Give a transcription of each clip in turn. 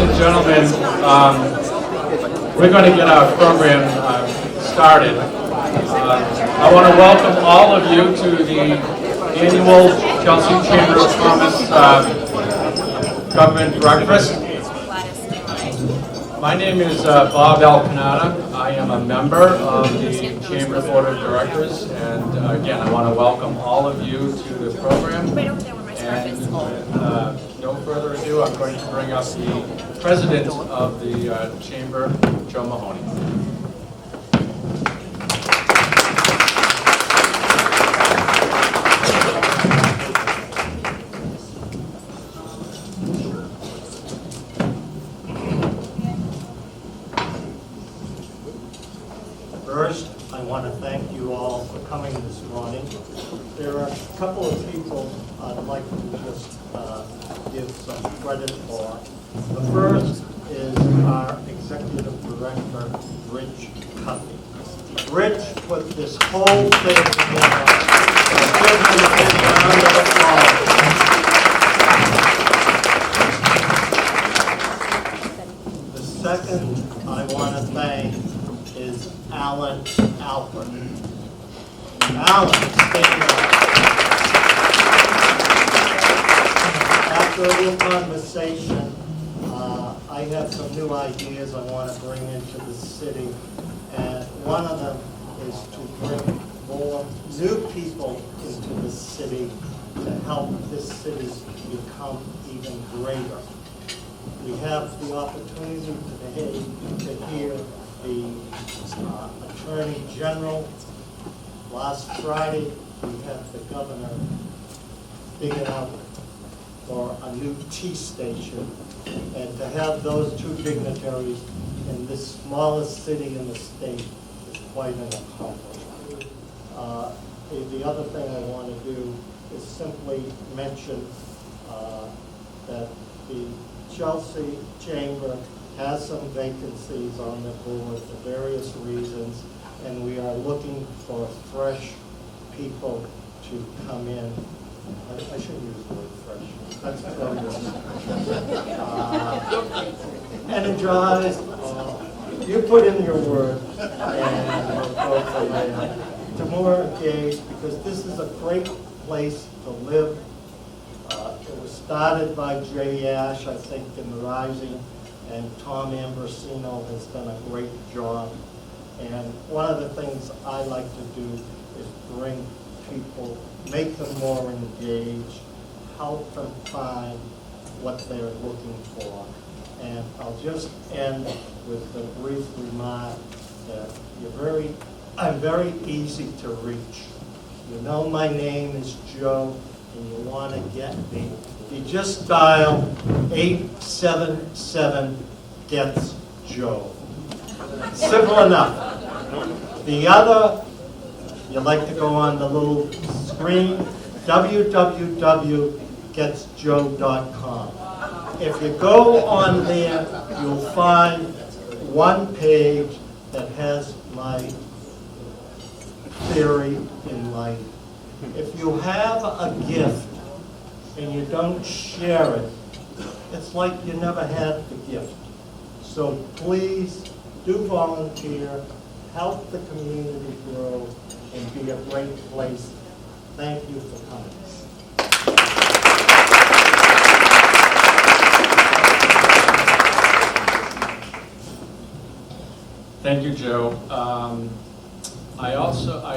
and gentlemen, we're going to get our program started. I want to welcome all of you to the annual Chelsea Chamber of Commerce Government Breakfast. My name is Bob Alcanada. I am a member of the Chamber Board of Directors, and again, I want to welcome all of you to the program. And with no further ado, I'm going to bring up the President of the Chamber, Joe Mahoney. First, I want to thank you all for coming this morning. There are a couple of people I'd like to just give some credit for. The first is our Executive Director, Rich Cuffey. Rich put this whole thing together. Give him a big round of applause. The second I want to thank is Alan Alford. Alan, stand up. After a little conversation, I have some new ideas I want to bring into the city, and one of them is to bring more new people into the city to help this city become even greater. We have the opportunity today to hear the Attorney General. Last Friday, we had the governor digging out for a new T station, and to have those two dignitaries in this smallest city in the state is quite an accomplishment. The other thing I want to do is simply mention that the Chelsea Chamber has some vacancies on the board for various reasons, and we are looking for fresh people to come in. I shouldn't use the word fresh. That's energized. You put in your word, and we'll go from there. To more engaged, because this is a great place to live. It was started by Jay Ash, I think, in the Rising, and Tom Ambrosino has done a great job. And one of the things I like to do is bring people, make them more engaged, help them find what they're looking for. And I'll just end with the brief remark that I'm very easy to reach. You know my name is Joe, and you want to get me. You just dial 877-GETS-JOE. Simple enough. The other, you like to go on the little screen, www.getsjoe.com. If you go on there, you'll find one page that has my theory in life. If you have a gift and you don't share it, it's like you never had the gift. So please do volunteer, help the community grow, and be a great place. Thank you for coming. Thank you, Joe. I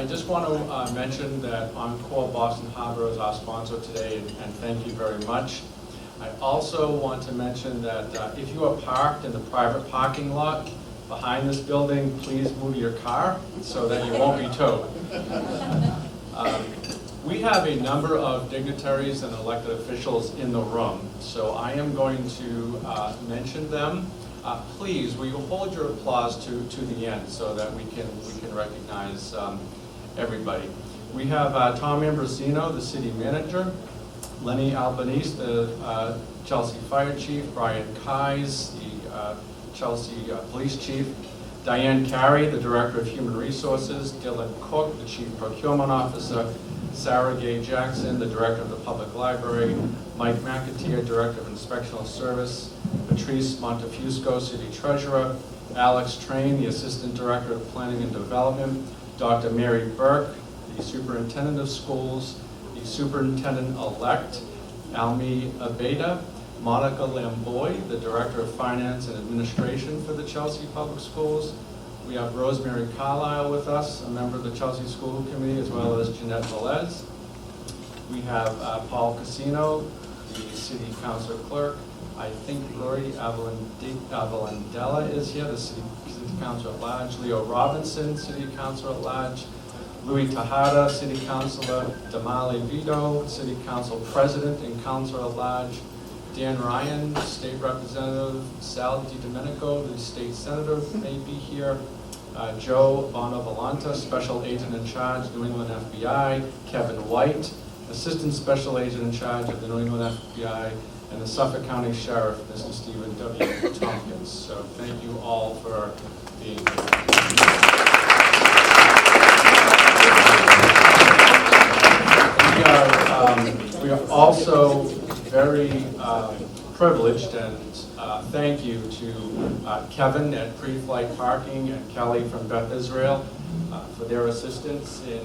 just want to mention that Encore Boston Harbor is our sponsor today, and thank you very much. I also want to mention that if you are parked in the private parking lot behind this building, please move your car so that you won't be towed. We have a number of dignitaries and elected officials in the room, so I am going to mention them. Please, will you hold your applause to the end so that we can recognize everybody. We have Tom Ambrosino, the city manager, Lenny Albanese, the Chelsea Fire Chief, Brian Keyes, the Chelsea Police Chief, Diane Carey, the Director of Human Resources, Dylan Cook, the Chief Procurement Officer, Sarah Gay Jackson, the Director of the Public Library, Mike McAteer, Director of Inspectional Service, Patrice Montefusco, City Treasurer, Alex Train, the Assistant Director of Planning and Development, Dr. Mary Burke, the Superintendent of Schools, the Superintendent-elect, Almi Abeda, Monica Lamboy, the Director of Finance and Administration for the Chelsea Public Schools. We have Rosemary Carlisle with us, a member of the Chelsea School Committee, as well as Jeanette Velez. We have Paul Casino, the City Council Clerk. I think Lori Avalandella is here, the City Council at Large. Leo Robinson, City Council at Large. Louis Tejada, City Councilor. Damali Vito, City Council President and Council at Large. Dan Ryan, State Representative. Sal DiDomenico, the State Senator, may be here. Joe Bonavolanta, Special Agent in Charge, New England FBI. Kevin White, Assistant Special Agent in Charge of the New England FBI. And the Suffolk County Sheriff, Mr. Stephen W. Tompkins. So thank you all for being here. We are also very privileged, and thank you to Kevin at Pre-Flight Parking and Kelly from Beth Israel for their assistance in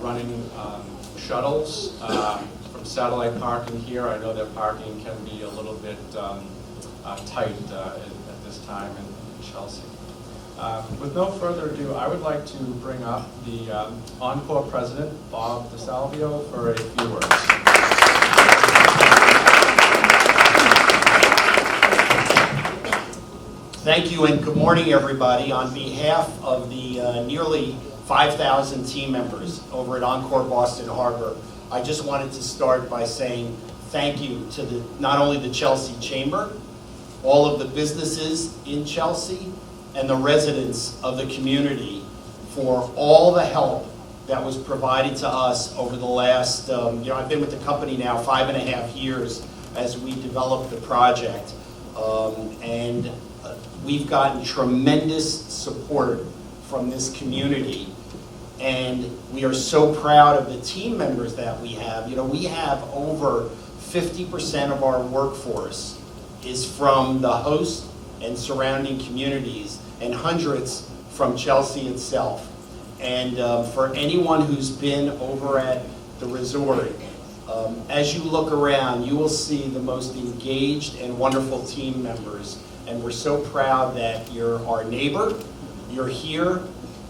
running shuttles from satellite parking here. I know that parking can be a little bit tight at this time in Chelsea. With no further ado, I would like to bring up the Encore President, Bob DeSalvio, for a few words. Thank you and good morning, everybody. On behalf of the nearly 5,000 team members over at Encore Boston Harbor, I just wanted to start by saying thank you to not only the Chelsea Chamber, all of the businesses in Chelsea, and the residents of the community for all the help that was provided to us over the last, I've been with the company now 5.5 years as we developed the project. And we've gotten tremendous support from this community. And we are so proud of the team members that we have. We have over 50% of our workforce is from the host and surrounding communities, and hundreds from Chelsea itself. And for anyone who's been over at the resort, as you look around, you will see the most engaged and wonderful team members. And we're so proud that you're our neighbor, you're here,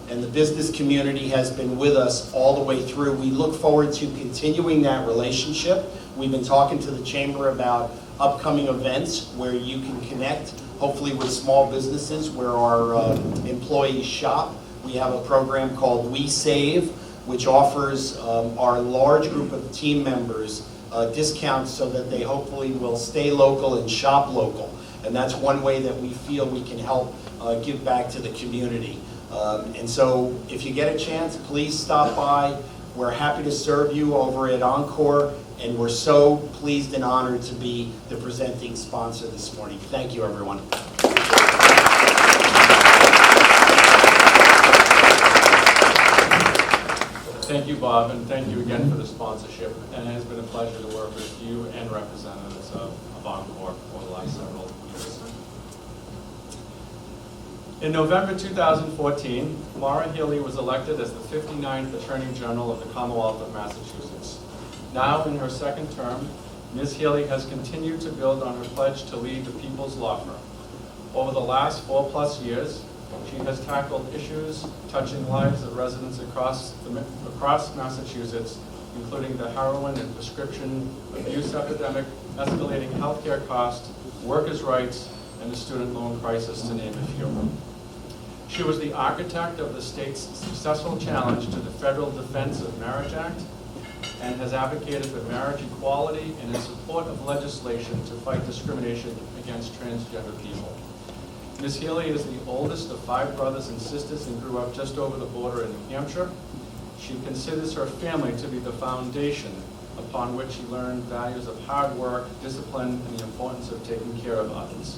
and the business community has been with us all the way through. We look forward to continuing that relationship. We've been talking to the Chamber about upcoming events where you can connect, hopefully with small businesses where our employees shop. We have a program called We Save, which offers our large group of team members discounts so that they hopefully will stay local and shop local. And that's one way that we feel we can help give back to the community. And so if you get a chance, please stop by. We're happy to serve you over at Encore, and we're so pleased and honored to be the presenting sponsor this morning. Thank you, everyone. Thank you, Bob, and thank you again for the sponsorship. And it has been a pleasure to work with you and representatives of Encore for the last several years. In November 2014, Maura Healey was elected as the 59th Attorney General of the Commonwealth of Massachusetts. Now in her second term, Ms. Healey has continued to build on her pledge to lead the people's law firm. Over the last 4+ years, she has tackled issues touching lives of residents across Massachusetts, including the heroin and prescription abuse epidemic, escalating healthcare costs, workers' rights, and the student loan crisis, to name a few. She was the architect of the state's successful challenge to the Federal Defense of Marriage Act and has advocated for marriage equality and in support of legislation to fight discrimination against transgender people. Ms. Healey is the oldest of 5 brothers and sisters and grew up just over the border in New Hampshire. She considers her family to be the foundation upon which she learned values of hard work, discipline, and the importance of taking care of others.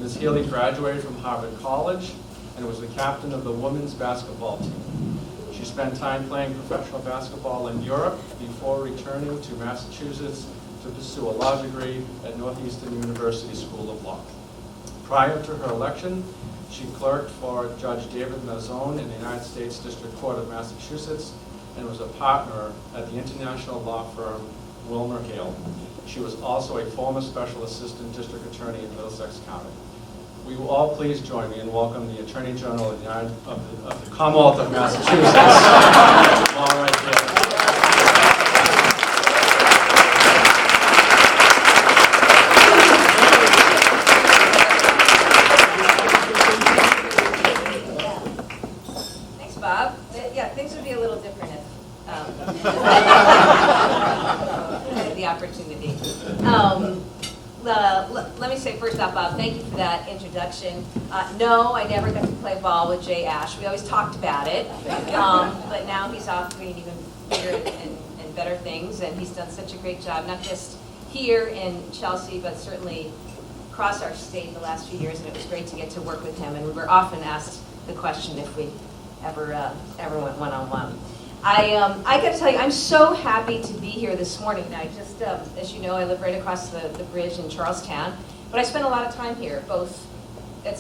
Ms. Healey graduated from Harvard College and was the captain of the women's basketball team. She spent time playing professional basketball in Europe before returning to Massachusetts to pursue a law degree at Northeastern University School of Law. Prior to her election, she clerked for Judge David Mazzone in the United States District Court of Massachusetts and was a partner at the international law firm Wilmer Hale. She was also a former special assistant district attorney in Middlesex County. We will all please join me in welcoming the Attorney General of the Commonwealth of Massachusetts. All right there. Thanks, Bob. Yeah, things would be a little different if I had the opportunity. Let me say first off, Bob, thank you for that introduction. No, I never got to play ball with Jay Ash. We always talked about it, but now he's off doing even bigger and better things, and he's done such a great job, not just here in Chelsea, but certainly across our state the last few years, and it was great to get to work with him, and we were often asked the question if we ever went one-on-one. I got to tell you, I'm so happy to be here this morning. I just, as you know, I live right across the bridge in Charlestown, but I spend a lot of time here, both at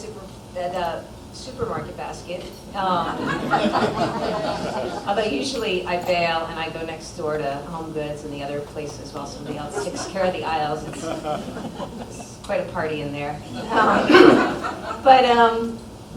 Supermarket Basket, although usually I bail and I go next door to Home Goods and the other places while somebody else takes care of the aisles. It's quite a party in there.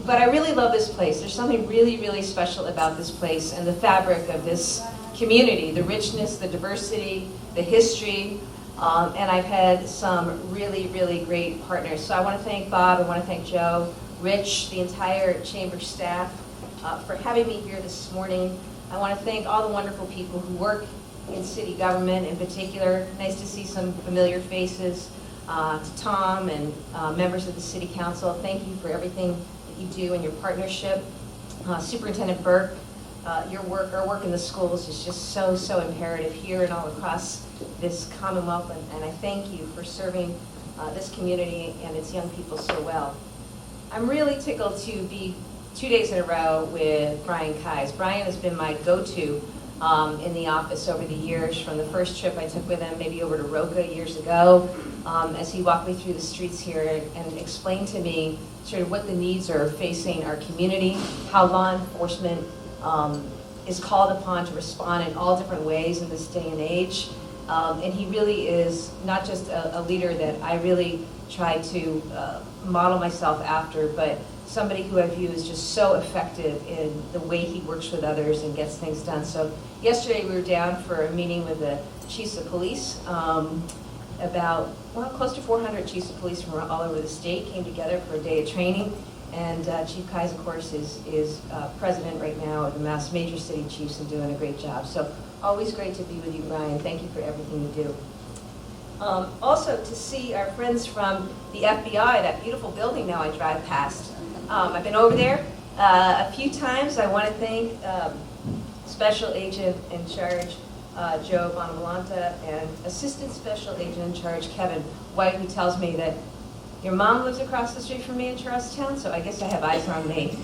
But I really love this place. There's something really, really special about this place and the fabric of this community, the richness, the diversity, the history, and I've had some really, really great partners. So I want to thank Bob, I want to thank Joe, Rich, the entire Chamber staff for having me here this morning. I want to thank all the wonderful people who work in city government in particular. Nice to see some familiar faces. To Tom and members of the City Council, thank you for everything you do in your partnership. Superintendent Burke, our work in the schools is just so imperative here and all across this Commonwealth, and I thank you for serving this community and its young people so well. I'm really tickled to be 2 days in a row with Brian Keyes. Brian has been my go-to in the office over the years, from the first trip I took with him maybe over to Roca years ago, as he walked me through the streets here and explained to me sort of what the needs are facing our community, how law enforcement is called upon to respond in all different ways in this day and age. And he really is not just a leader that I really try to model myself after, but somebody who I view as just so effective in the way he works with others and gets things done. So yesterday we were down for a meeting with the chiefs of police. Close to 400 chiefs of police from all over the state came together for a day of training. And Chief Keyes, of course, is president right now of the Mass Major City Chiefs and doing a great job. So always great to be with you, Brian. Thank you for everything you do. Also, to see our friends from the FBI, that beautiful building now I drive past. I've been over there a few times. I want to thank Special Agent in Charge Joe Bonavolanta and Assistant Special Agent in Charge Kevin White, who tells me that your mom lives across the street from me in Charlestown, so I guess I have eyes on me.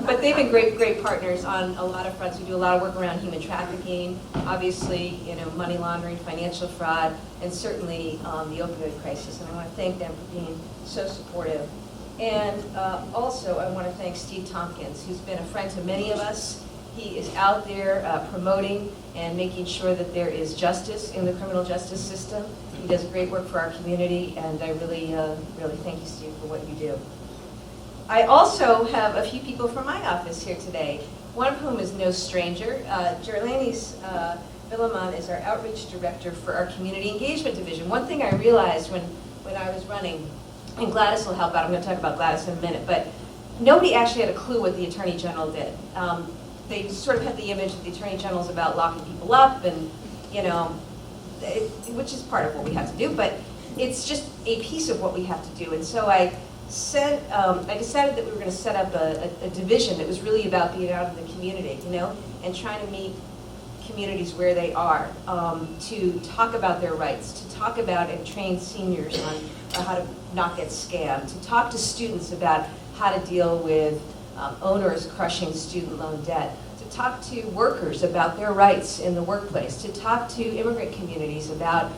But they've been great partners on a lot of fronts. We do a lot of work around human trafficking, obviously, money laundering, financial fraud, and certainly the opioid crisis. And I want to thank them for being so supportive. And also, I want to thank Steve Tompkins, who's been a friend to many of us. He is out there promoting and making sure that there is justice in the criminal justice system. He does great work for our community, and I really thank you, Steve, for what you do. I also have a few people from my office here today, one of whom is no stranger. Jerlanis Villaman is our outreach director for our community engagement division. One thing I realized when I was running, and Gladys will help out, I'm going to talk about Gladys in a minute, but nobody actually had a clue what the Attorney General did. They sort of had the image that the Attorney General is about locking people up and, which is part of what we have to do, but it's just a piece of what we have to do. And so I decided that we were going to set up a division that was really about being out in the community, and trying to meet communities where they are, to talk about their rights, to talk about and train seniors on how to not get scammed, to talk to students about how to deal with owners crushing student loan debt, to talk to workers about their rights in the workplace, to talk to immigrant communities about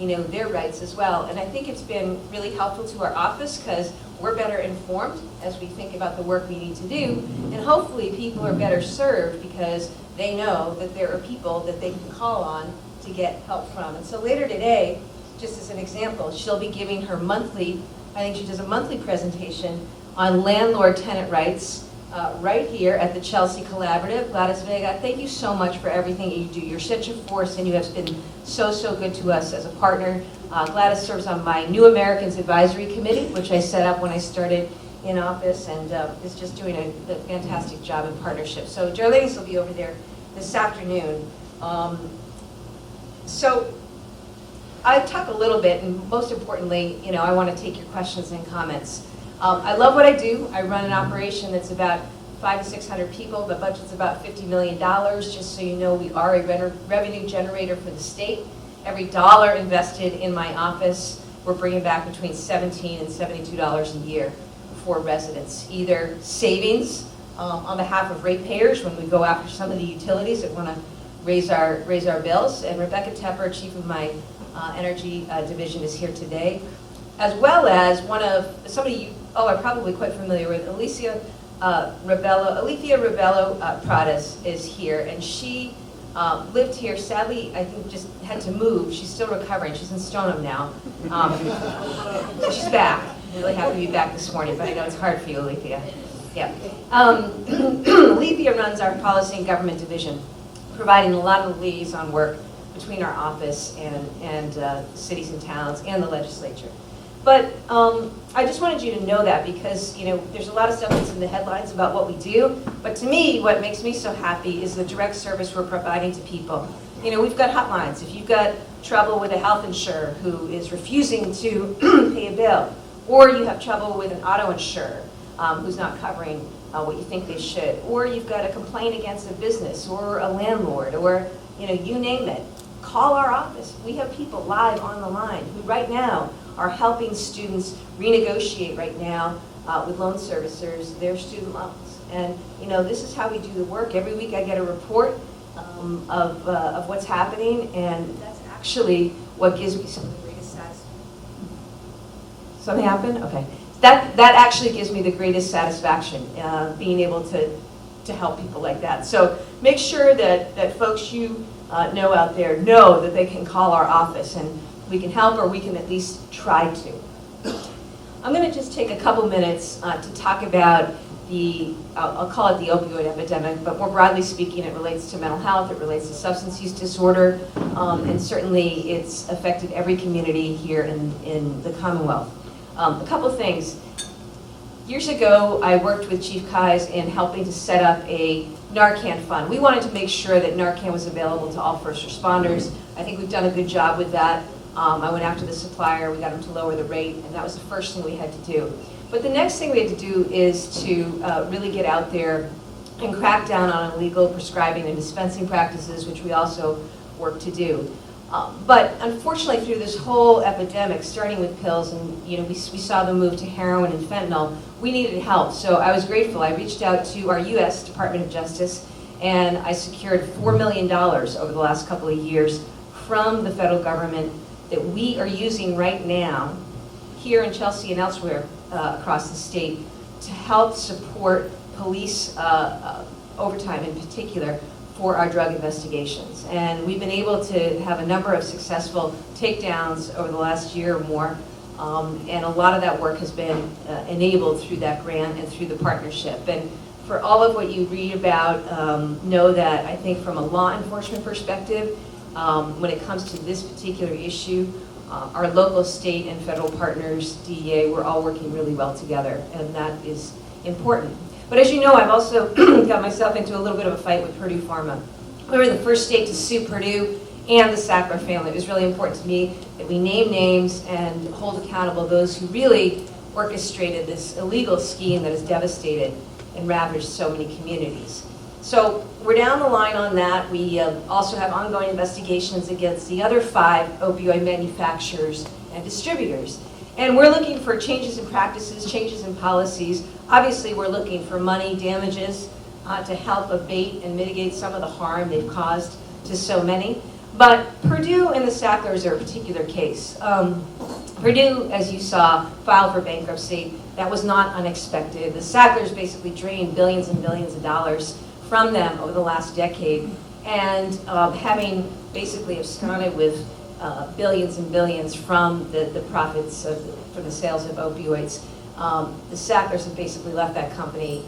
their rights as well. And I think it's been really helpful to our office because we're better informed as we think about the work we need to do. And hopefully people are better served because they know that there are people that they can call on to get help from. And so later today, just as an example, she'll be giving her monthly, I think she does a monthly presentation on landlord-tenant rights right here at the Chelsea Collaborative. Gladys Vega, thank you so much for everything you do. You're such a force and you have been so, so good to us as a partner. Gladys serves on my New Americans Advisory Committee, which I set up when I started in office, and is just doing a fantastic job in partnership. So Joe Ladies will be over there this afternoon. So I talk a little bit, and most importantly, I want to take your questions and comments. I love what I do. I run an operation that's about 500 to 600 people. The budget's about $50 million. Just so you know, we are a revenue generator for the state. Every dollar invested in my office, we're bringing back between $17 and $72 a year for residents. Either savings on behalf of ratepayers when we go after some of the utilities that want to raise our bills. And Rebecca Tepper, chief of my energy division, is here today, as well as somebody you all are probably quite familiar with, Alethea Rebello Pradas is here, and she lived here, sadly, I think just had to move. She's still recovering. She's in Stoneham now. So she's back. Really happy to be back this morning, but I know it's hard for you, Alethea. Yeah. Alethea runs our policy and government division, providing a lot of liaison work between our office and cities and towns and the legislature. But I just wanted you to know that because, there's a lot of stuff that's in the headlines about what we do. But to me, what makes me so happy is the direct service we're providing to people. We've got hotlines. If you've got trouble with a health insurer who is refusing to pay a bill, or you have trouble with an auto insurer who's not covering what you think they should, or you've got a complaint against a business or a landlord, or, you name it, call our office. We have people live on the line who right now are helping students renegotiate right now with loan servicers their student loans. And this is how we do the work. Every week I get a report of what's happening, and that's actually what gives me some of the greatest satisfaction. Something happened? Okay. That actually gives me the greatest satisfaction, being able to help people like that. So make sure that folks you know out there know that they can call our office, and we can help, or we can at least try to. I'm going to just take a couple minutes to talk about I'll call it the opioid epidemic, but more broadly speaking, it relates to mental health, it relates to substance use disorder, and certainly it's affected every community here in the Commonwealth. A couple things. Years ago, I worked with Chief Keyes in helping to set up a Narcan fund. We wanted to make sure that Narcan was available to all first responders. I think we've done a good job with that. I went after the supplier, we got them to lower the rate, and that was the first thing we had to do. But the next thing we had to do is to really get out there and crack down on illegal prescribing and dispensing practices, which we also work to do. But unfortunately, through this whole epidemic, starting with pills, and we saw the move to heroin and fentanyl, we needed help. So I was grateful. I reached out to our U.S. Department of Justice, and I secured $4 million over the last couple of years from the federal government that we are using right now here in Chelsea and elsewhere across the state to help support police overtime in particular for our drug investigations. And we've been able to have a number of successful takedowns over the last year or more, and a lot of that work has been enabled through that grant and through the partnership. And for all of what you read about, know that I think from a law enforcement perspective, when it comes to this particular issue, our local, state, and federal partners, DEA, we're all working really well together, and that is important. But as you know, I've also got myself into a little bit of a fight with Purdue Pharma. We were the first state to sue Purdue and the Sackler family. It was really important to me that we name names and hold accountable those who really orchestrated this illegal scheme that has devastated and ravaged so many communities. So we're down the line on that. We also have ongoing investigations against the other 5 opioid manufacturers and distributors. And we're looking for changes in practices, changes in policies. Obviously, we're looking for money damages to help abate and mitigate some of the harm they've caused to so many. But Purdue and the Sacklers are a particular case. Purdue, as you saw, filed for bankruptcy. That was not unexpected. The Sacklers basically drained billions and billions of dollars from them over the last decade, and having basically absconded with billions and billions from the profits from the sales of opioids, the Sacklers have basically left that company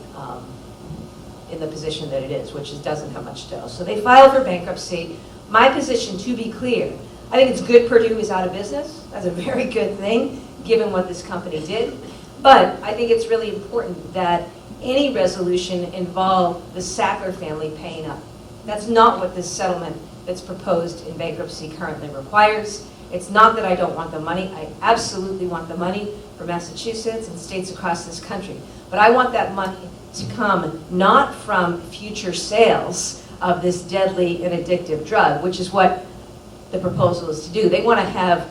in the position that it is, which doesn't have much dough. So they filed for bankruptcy. My position, to be clear, I think it's good Purdue is out of business. That's a very good thing, given what this company did. But I think it's really important that any resolution involve the Sackler family paying up. That's not what this settlement that's proposed in bankruptcy currently requires. It's not that I don't want the money. I absolutely want the money for Massachusetts and states across this country. But I want that money to come not from future sales of this deadly and addictive drug, which is what the proposal is to do. They want to have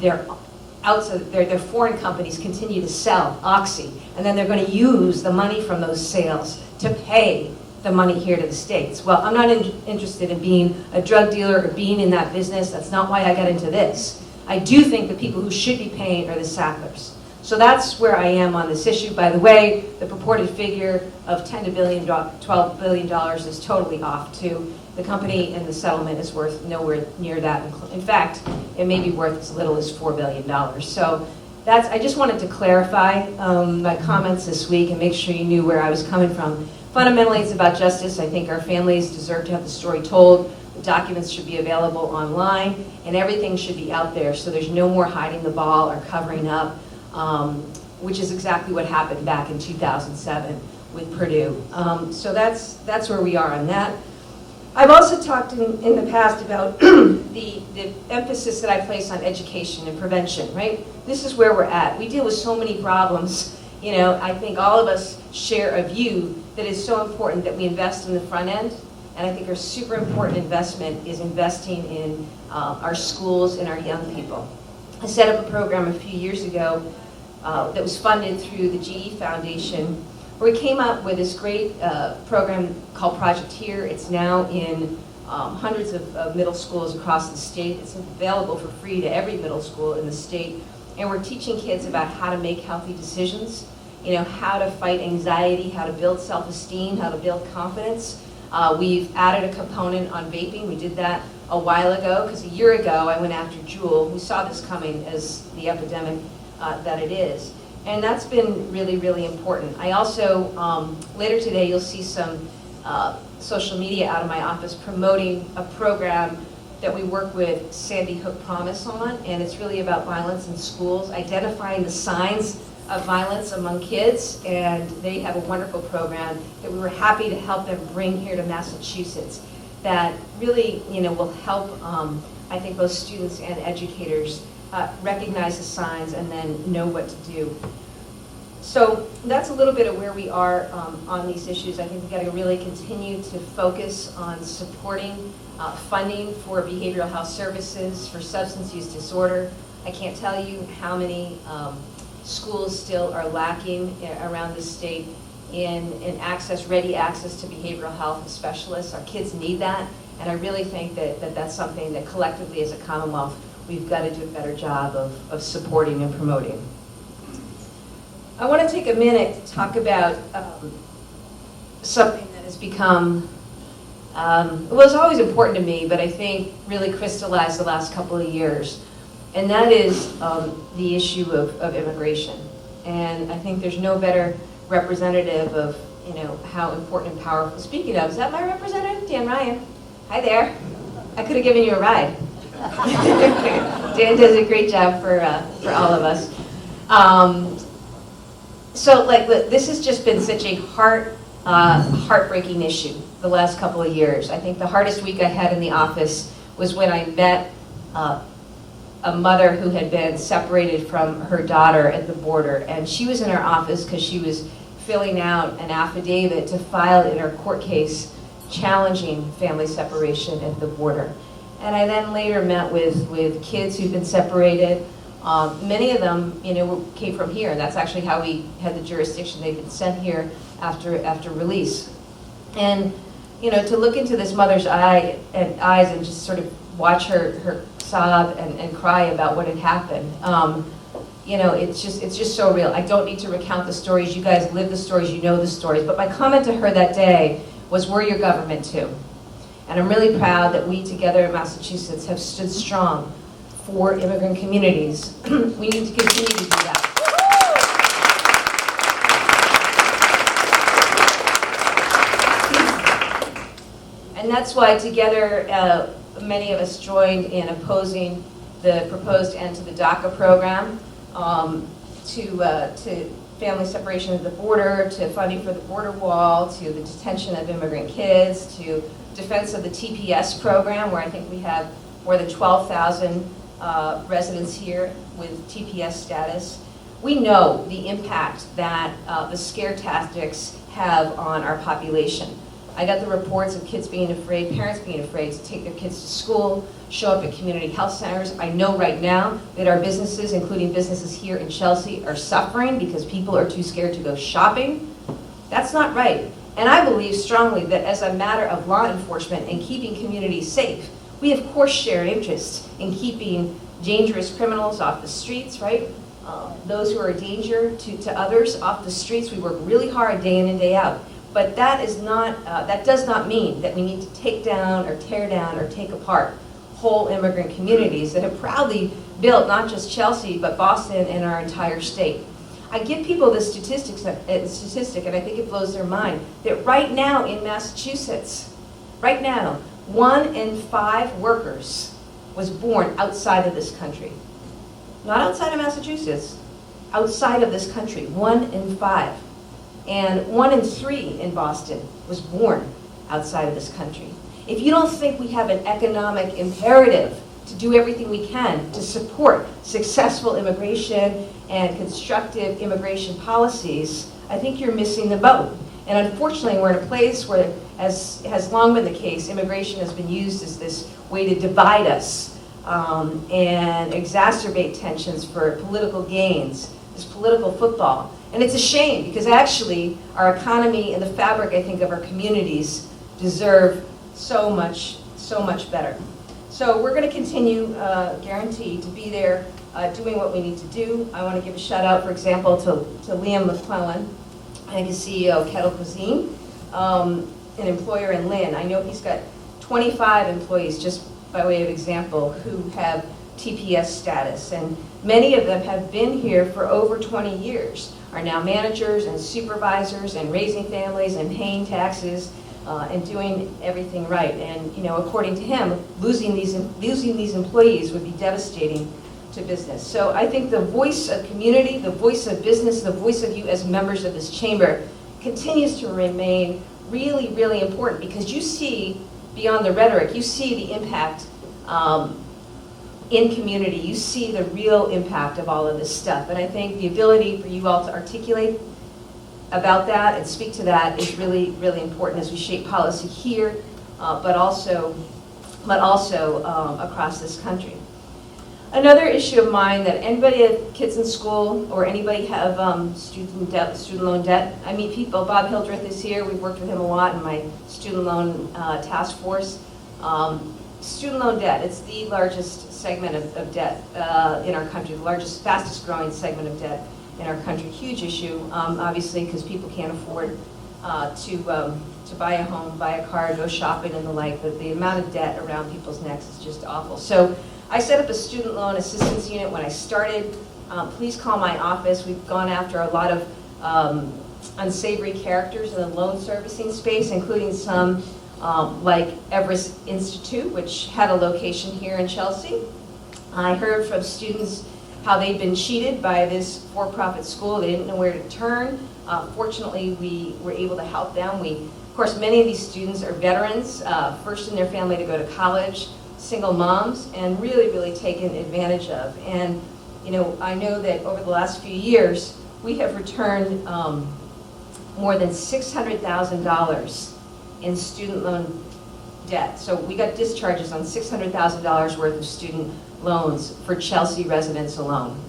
their foreign companies continue to sell Oxy, and then they're going to use the money from those sales to pay the money here to the States. Well, I'm not interested in being a drug dealer or being in that business. That's not why I got into this. I do think the people who should be paying are the Sacklers. So that's where I am on this issue. By the way, the purported figure of $10 to $12 billion is totally off too. The company and the settlement is worth nowhere near that. In fact, it may be worth as little as $4 billion. So I just wanted to clarify my comments this week and make sure you knew where I was coming from. Fundamentally, it's about justice. I think our families deserve to have the story told. The documents should be available online, and everything should be out there, so there's no more hiding the ball or covering up, which is exactly what happened back in 2007 with Purdue. So that's where we are on that. I've also talked in the past about the emphasis that I place on education and prevention, right? This is where we're at. We deal with so many problems. You know, I think all of us share a view that is so important that we invest in the front end. And I think our super important investment is investing in our schools and our young people. I set up a program a few years ago that was funded through the GE Foundation, where we came up with this great program called Project Here. It's now in hundreds of middle schools across the state. It's available for free to every middle school in the state. And we're teaching kids about how to make healthy decisions, you know, how to fight anxiety, how to build self-esteem, how to build confidence. We've added a component on vaping. We did that a while ago, because a year ago I went after Juul. We saw this coming as the epidemic that it is. And that's been really, really important. I also, later today, you'll see some social media out of my office promoting a program that we work with Sandy Hook Promise on, and it's really about violence in schools, identifying the signs of violence among kids, and they have a wonderful program that we were happy to help them bring here to Massachusetts that really, you know, will help, I think, both students and educators recognize the signs and then know what to do. So that's a little bit of where we are on these issues. I think we've got to really continue to focus on supporting funding for behavioral health services, for substance use disorder. I can't tell you how many schools still are lacking around the state in ready access to behavioral health specialists. Our kids need that, and I really think that that's something that collectively as a Commonwealth we've got to do a better job of supporting and promoting. I want to take a minute to talk about something that has become, it was always important to me, but I think really crystallized the last couple of years, and that is the issue of immigration. And I think there's no better representative of, you know, how important and powerful. Speaking of, is that my representative? Dan Ryan. Hi there. I could have given you a ride. Dan does a great job for all of us. So, like, this has just been such a heartbreaking issue the last couple of years. I think the hardest week I had in the office was when I met a mother who had been separated from her daughter at the border, and she was in our office because she was filling out an affidavit to file in her court case challenging family separation at the border. And I then later met with kids who've been separated. Many of them, you know, came from here. That's actually how we had the jurisdiction. They've been sent here after release. And, you know, to look into this mother's eyes and just sort of watch her sob and cry about what had happened. You know, it's just so real. I don't need to recount the stories. You guys live the stories, you know the stories. But my comment to her that day was, we're your government too. And I'm really proud that we together in Massachusetts have stood strong for immigrant communities. We need to continue to do that. And that's why together, many of us joined in opposing the proposed end to the DACA program, to family separation at the border, to funding for the border wall, to the detention of immigrant kids, to defense of the TPS program, where I think we have more than 12,000 residents here with TPS status. We know the impact that the scare tactics have on our population. I got the reports of kids being afraid, parents being afraid to take their kids to school, show up at community health centers. I know right now that our businesses, including businesses here in Chelsea, are suffering because people are too scared to go shopping. That's not right. And I believe strongly that as a matter of law enforcement and keeping communities safe, we of course share an interest in keeping dangerous criminals off the streets, right? Those who are a danger to others off the streets. We work really hard day in and day out. But that is not, that does not mean that we need to take down or tear down or take apart whole immigrant communities that have proudly built not just Chelsea, but Boston and our entire state. I give people this statistic, and I think it blows their mind, that right now in Massachusetts, right now, 1 in 5 workers was born outside of this country. Not outside of Massachusetts, outside of this country, 1 in 5. And 1 in 3 in Boston was born outside of this country. If you don't think we have an economic imperative to do everything we can to support successful immigration and constructive immigration policies, I think you're missing the boat. And unfortunately, we're in a place where, as has long been the case, immigration has been used as this way to divide us and exacerbate tensions for political gains, this political football. And it's a shame, because actually our economy and the fabric, I think, of our communities deserve so much better. So we're going to continue, guaranteed, to be there doing what we need to do. I want to give a shout out, for example, to Liam McClellan, I think he's CEO of Kettle Cuisine, an employer in Lynn. I know he's got 25 employees, just by way of example, who have TPS status. And many of them have been here for over 20 years, are now managers and supervisors and raising families and paying taxes and doing everything right. And you know, according to him, losing these employees would be devastating to business. So I think the voice of community, the voice of business, the voice of you as members of this chamber continues to remain really, really important, because you see beyond the rhetoric, you see the impact in community. You see the real impact of all of this stuff. And I think the ability for you all to articulate about that and speak to that is really, really important as we shape policy here, but also across this country. Another issue of mine, that anybody have kids in school or anybody have student loan debt, I meet people. Bob Hildreth is here. We've worked with him a lot in my student loan task force. Student loan debt, it's the largest segment of debt in our country, the largest, fastest growing segment of debt in our country. Huge issue, obviously, because people can't afford to buy a home, buy a car, go shopping and the like, but the amount of debt around people's necks is just awful. So I set up a student loan assistance unit when I started. Please call my office. We've gone after a lot of unsavory characters in the loan servicing space, including some like Everest Institute, which had a location here in Chelsea. I heard from students how they'd been cheated by this for-profit school. They didn't know where to turn. Fortunately, we were able to help them. Of course, many of these students are veterans, first in their family to go to college, single moms, and really, really taken advantage of. And you know, I know that over the last few years, we have returned more than $600,000 in student loan debt. So we got discharges on $600,000 worth of student loans for Chelsea residents alone.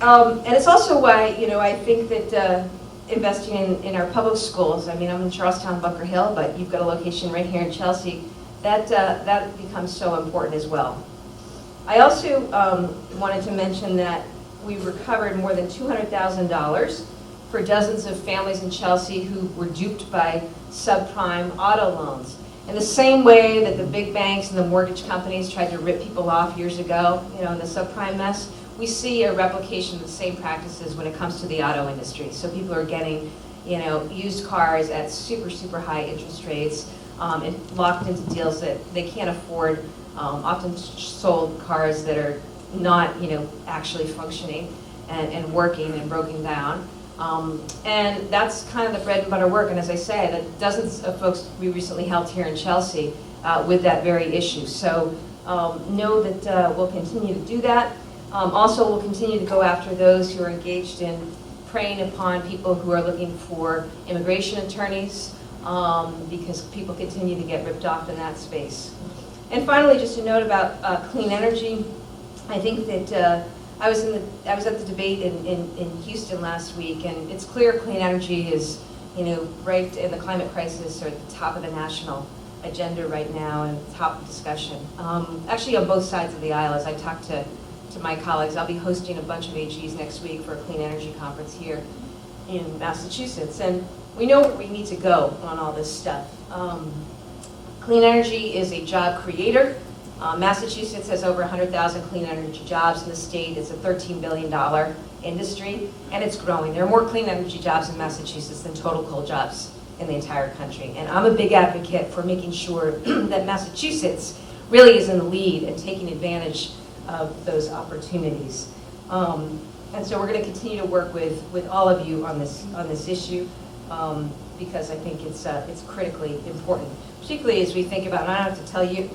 And it's also why, you know, I think that investing in our public schools. I mean, I'm in Charlestown, Bunker Hill, but you've got a location right here in Chelsea. That becomes so important as well. I also wanted to mention that we recovered more than $200,000 for dozens of families in Chelsea who were duped by subprime auto loans. In the same way that the big banks and the mortgage companies tried to rip people off years ago, you know, in the subprime mess, we see a replication of the same practices when it comes to the auto industry. So people are getting, you know, used cars at super, super high interest rates and locked into deals that they can't afford, often sold cars that are not, you know, actually functioning and working and broken down. And that's kind of the bread and butter work. And as I say, that dozens of folks we recently helped here in Chelsea with that very issue. So know that we'll continue to do that. Also, we'll continue to go after those who are engaged in preying upon people who are looking for immigration attorneys because people continue to get ripped off in that space. And finally, just a note about clean energy. I think that I was at the debate in Houston last week, and it's clear clean energy is, you know, right in the climate crisis or at the top of the national agenda right now and top of discussion. Actually, on both sides of the aisle, as I talk to my colleagues, I'll be hosting a bunch of AGs next week for a clean energy conference here in Massachusetts, and we know where we need to go on all this stuff. Clean energy is a job creator. Massachusetts has over 100,000 clean energy jobs in the state. It's a $13 billion industry, and it's growing. There are more clean energy jobs in Massachusetts than total coal jobs in the entire country. And I'm a big advocate for making sure that Massachusetts really is in the lead and taking advantage of those opportunities. And so we're going to continue to work with all of you on this issue because I think it's critically important, particularly as we think about, and I don't have to tell you,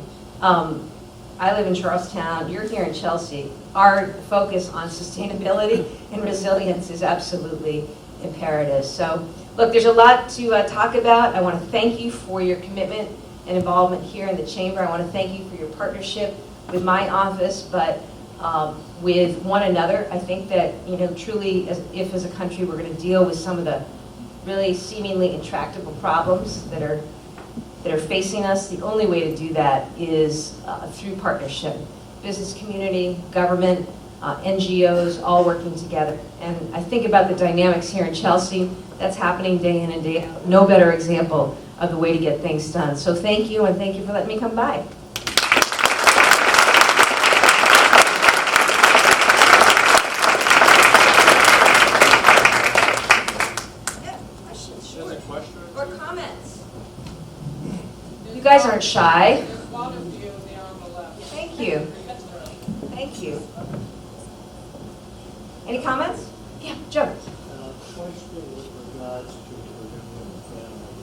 I live in Charlestown, you're here in Chelsea. Our focus on sustainability and resilience is absolutely imperative. So, look, there's a lot to talk about. I want to thank you for your commitment and involvement here in the chamber. I want to thank you for your partnership with my office, but with one another. I think that, you know, truly, if as a country we're going to deal with some of the really seemingly intractable problems that are facing us, the only way to do that is through partnership. Business community, government, NGOs, all working together. And I think about the dynamics here in Chelsea. That's happening day in and day out. No better example of the way to get things done. So thank you, and thank you for letting me come by. Yeah, questions, sure. Just a question Or comments. You guys aren't shy. There's one of you there on the left. Thank you. Thank you. Any comments? Yeah, Joe. Question with regards to the family.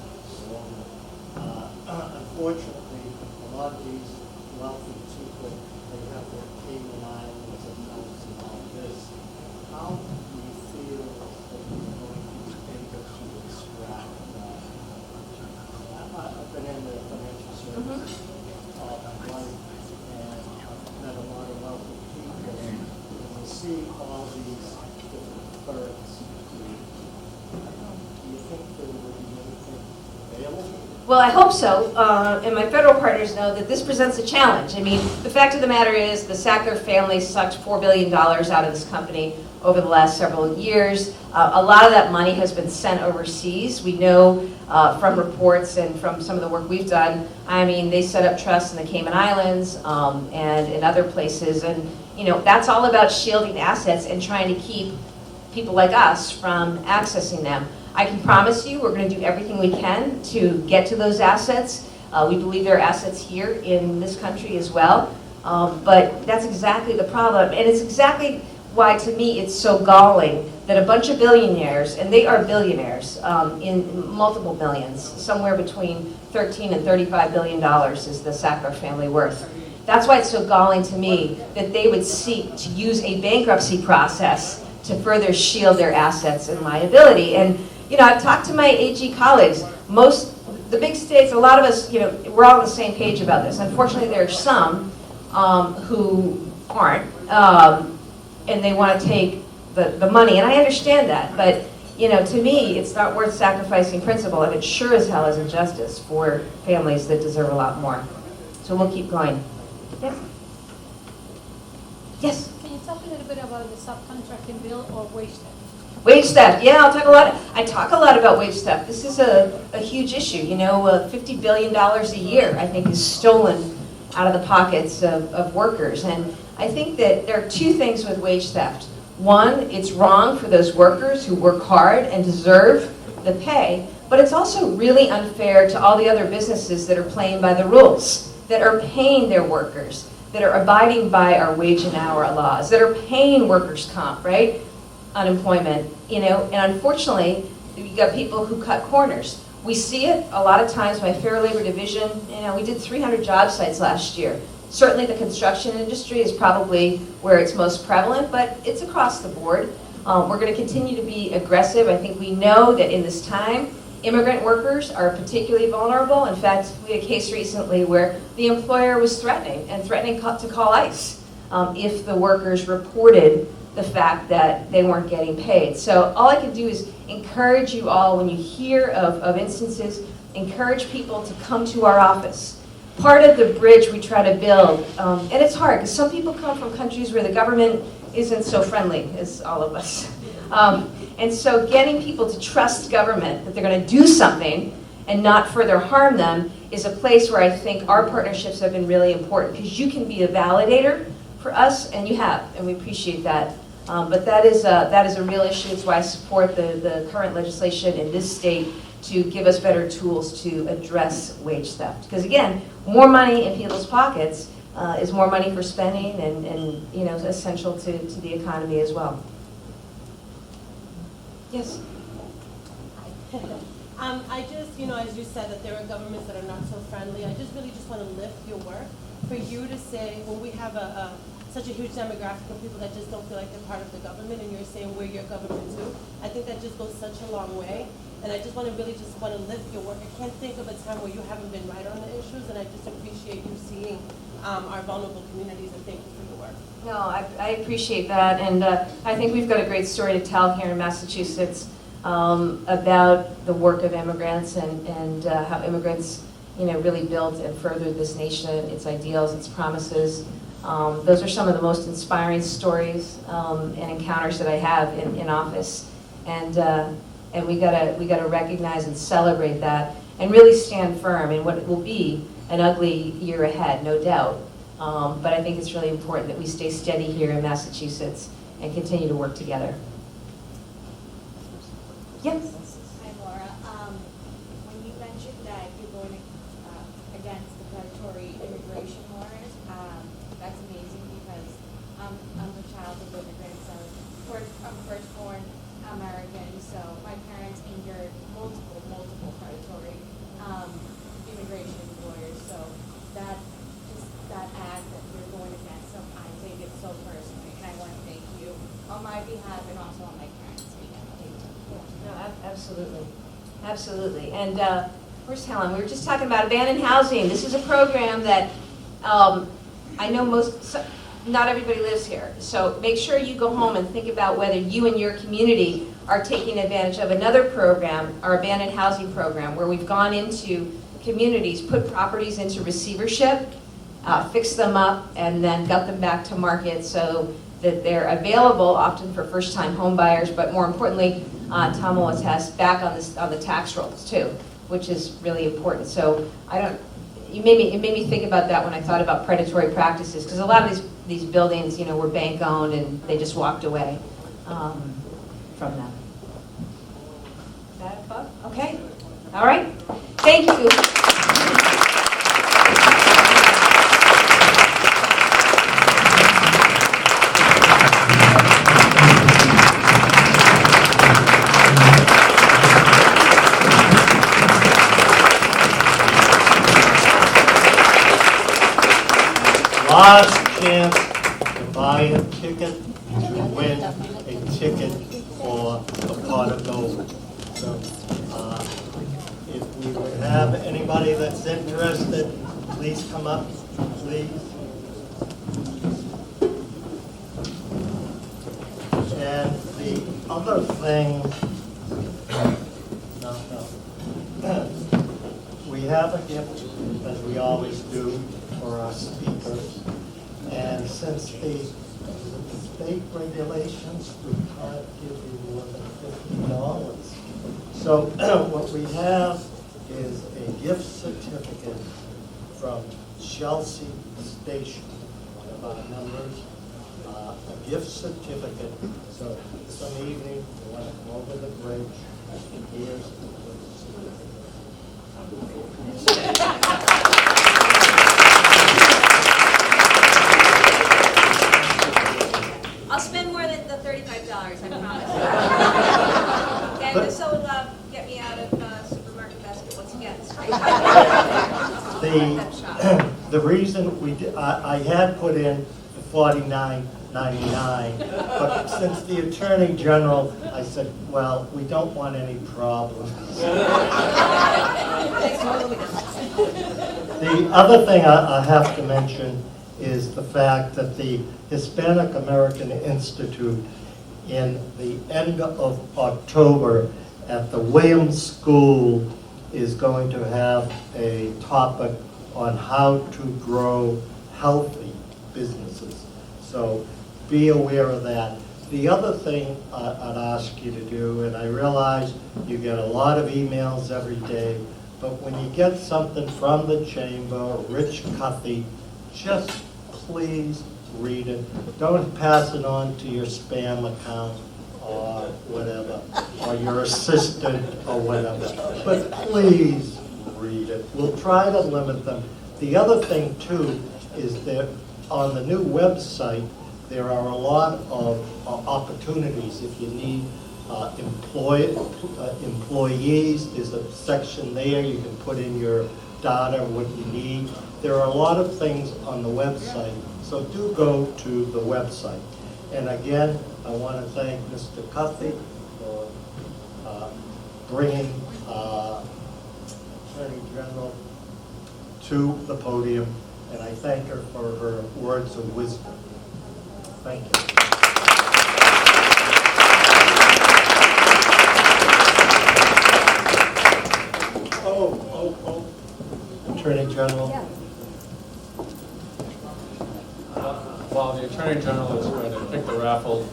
Unfortunately, a lot of these wealthy people, they have their Cayman Islands accounts and all this. How do you feel that you're going to be able to extract that? I've been in the financial services all my life, and I've met a lot of wealthy people, and we see all these different perks. Do you think there would be anything available? Well, I hope so, and my federal partners know that this presents a challenge. I mean, the fact of the matter is the Sackler family sucked $4 billion out of this company over the last several years. A lot of that money has been sent overseas. We know from reports and from some of the work we've done, I mean, they set up trusts in the Cayman Islands and in other places. And, you know, that's all about shielding assets and trying to keep people like us from accessing them. I can promise you we're going to do everything we can to get to those assets. We believe there are assets here in this country as well. But that's exactly the problem. And it's exactly why, to me, it's so galling that a bunch of billionaires, and they are billionaires in multiple billions, somewhere between $13 and $35 billion is the Sackler family worth. That's why it's so galling to me that they would seek to use a bankruptcy process to further shield their assets and liability. And, you know, I've talked to my AG colleagues. The big states, a lot of us, you know, we're all on the same page about this. Unfortunately, there are some who aren't, and they want to take the money, and I understand that. But, you know, to me, it's not worth sacrificing principle, and it sure as hell isn't justice for families that deserve a lot more. So we'll keep going. Yes? Yes? Can you talk a little bit about the subcontracting bill or wage theft? Wage theft, yeah, I talk a lot about wage theft. This is a huge issue, you know, $50 billion a year, I think, is stolen out of the pockets of workers. And I think that there are two things with wage theft. One, it's wrong for those workers who work hard and deserve the pay, but it's also really unfair to all the other businesses that are playing by the rules, that are paying their workers, that are abiding by our wage and hour laws, that are paying workers' comp, right? Unemployment, you know, and unfortunately, you got people who cut corners. We see it a lot of times. My Fair Labor Division, you know, we did 300 job sites last year. Certainly the construction industry is probably where it's most prevalent, but it's across the board. We're going to continue to be aggressive. I think we know that in this time, immigrant workers are particularly vulnerable. In fact, we had a case recently where the employer was threatening to call ICE if the workers reported the fact that they weren't getting paid. So all I can do is encourage you all, when you hear of instances, encourage people to come to our office. Part of the bridge we try to build, and it's hard because some people come from countries where the government isn't so friendly as all of us. And so getting people to trust government, that they're going to do something and not further harm them, is a place where I think our partnerships have been really important, because you can be a validator for us, and you have, and we appreciate that. But that is a real issue. It's why I support the current legislation in this state to give us better tools to address wage theft. Because again, more money in people's pockets is more money for spending, and you know, essential to the economy as well. Yes? I just, you know, as you said, that there are governments that are not so friendly. I just really want to lift your work. For you to say, when we have such a huge demographic of people that just don't feel like they're part of the government, and you're saying we're your government too, I think that just goes such a long way. And I just want to lift your work. I can't think of a time where you haven't been right on the issues, and I just appreciate you seeing our vulnerable communities, and thank you for your work. No, I appreciate that, and I think we've got a great story to tell here in Massachusetts about the work of immigrants, and how immigrants, you know, really built and furthered this nation, its ideals, its promises. Those are some of the most inspiring stories and encounters that I have in office, and we gotta recognize and celebrate that, and really stand firm in what will be an ugly year ahead, no doubt. But I think it's really important that we stay steady here in Massachusetts and continue to work together. Yes? Hi, Laura. When you mentioned that you're going against the predatory immigration laws, that's amazing, because I'm a child of immigrants. So I'm firstborn American, so my parents endured multiple predatory immigration lawyers. So that act that you're going against them, I take it so personally, and I want to thank you on my behalf and also on my parents' behalf. No, absolutely. Absolutely. And where's Helen? We were just talking about abandoned housing. This is a program that I know not everybody lives here. So make sure you go home and think about whether you and your community are taking advantage of another program, our abandoned housing program, where we've gone into communities, put properties into receivership, fixed them up, and then got them back to market so that they're available often for first-time home buyers, but more importantly, Tom will attest, back on the tax rolls too, which is really important. So it made me think about that when I thought about predatory practices, because a lot of these buildings, you know, were bank owned and they just walked away from them. Is that above? Okay. All right. Thank you. Last chance to buy a ticket to win a ticket for the pot of gold. So if we would have anybody that's interested, please come up, please. And the other thing have a gift, as we always do, for our speakers. And since the state regulations, we can't give you more than $50. So what we have is a gift certificate from Chelsea Station, one of our members, a gift certificate. So some evening, you want to come over the bridge, here's the I'll spend more than the $35, I promise. And this will get me out of supermarket basket once again. The reason we did, I had put in the $49.99, but since the Attorney General, I said, well, we don't want any problems. The other thing I have to mention is the fact that the Hispanic American Institute in the end of October at the Williams School is going to have a topic on how to grow healthy businesses. So be aware of that. The other thing I'd ask you to do, and I realize you get a lot of emails every day, but when you get something from the chamber, Rich Cuthey, just please read it. Don't pass it on to your spam account or whatever, or your assistant or whatever. But please read it. We'll try to limit them. The other thing too is that on the new website, there are a lot of opportunities. If you need employees, there's a section there. You can put in your data, what you need. There are a lot of things on the website, so do go to the website. And again, I want to thank Mr. Cuthey for bringing Attorney General to the podium, and I thank her for her words of wisdom. Thank you. Attorney General. While the Attorney General is going to pick the raffle,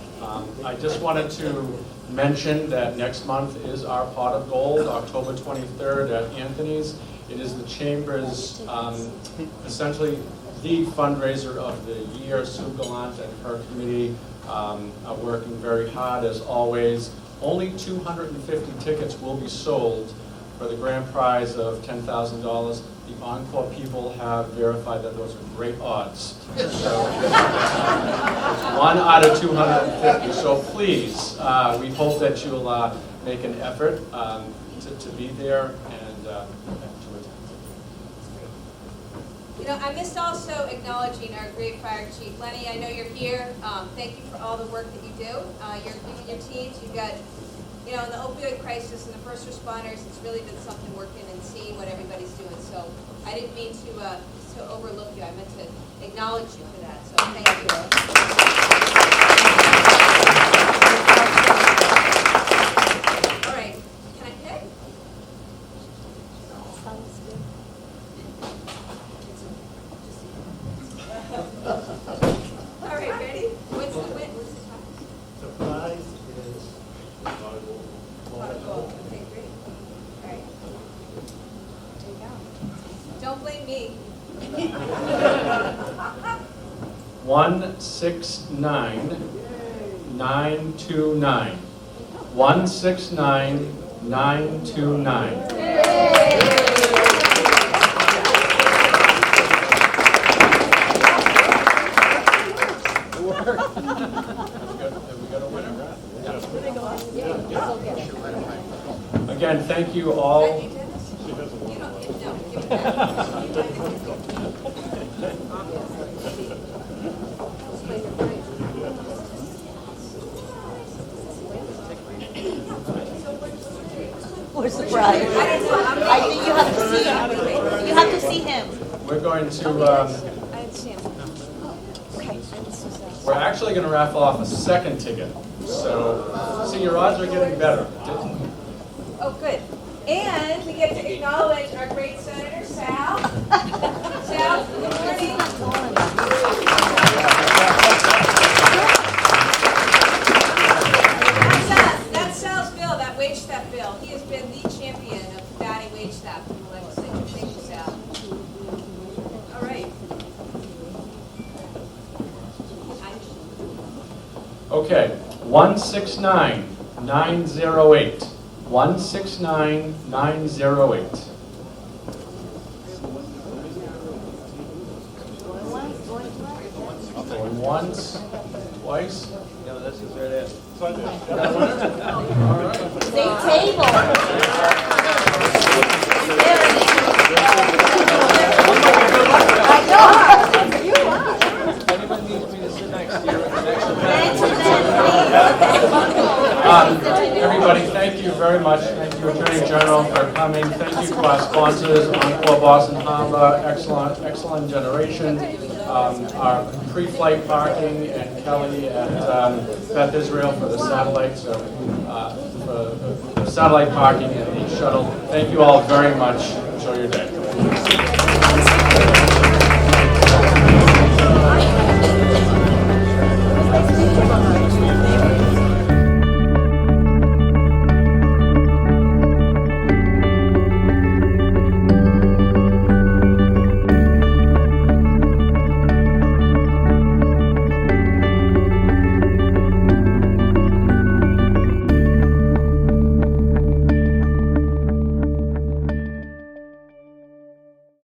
I just wanted to mention that next month is our Pot of Gold, October 23rd at Anthony's. It is the Chamber's, essentially the fundraiser of the year. Sue Gallant and her committee are working very hard as always. Only 250 tickets will be sold for the grand prize of $10,000. The Encore people have verified that those are great odds. So it's 1 out of 250. So please, we hope that you'll make an effort to be there and to attend. You know, I missed also acknowledging our great fire chief. Lenny, I know you're here. Thank you for all the work that you do. You're and your teams. You've got, you know, in the opioid crisis and the first responders, it's really been something working and seeing what everybody's doing. So I didn't mean to overlook you. I meant to acknowledge you for that. So thank you. All right. Can I pick? All right, ready? What's the win? What's the prize? The prize is Pot of gold. Okay, great. All right. There you go. Don't blame me. 169,929. 169,929. Have we got a winner? Yeah. Again, thank you all. You did this? You don't, no, give it back. We're surprised. I think you have to see him. You have to see him. We're going to, I didn't see him. we're actually going to raffle off a second ticket. So, see, your odds are getting better. Oh, good. And we get to acknowledge our great senator, Okay, 169-908. 169-908. Going once, twice. Big table. There it is. I know. You are. Anyone needs me to sit next to you at the next event? Everybody, thank you very much. Thank you, Attorney General, for coming. Thank you to our sponsors, Encore Boston Harbor, Excellent Generation, our pre-flight parking, and Kelly and Beth Israel for the satellite, for satellite parking and the shuttle. Thank you all very much. Enjoy your day.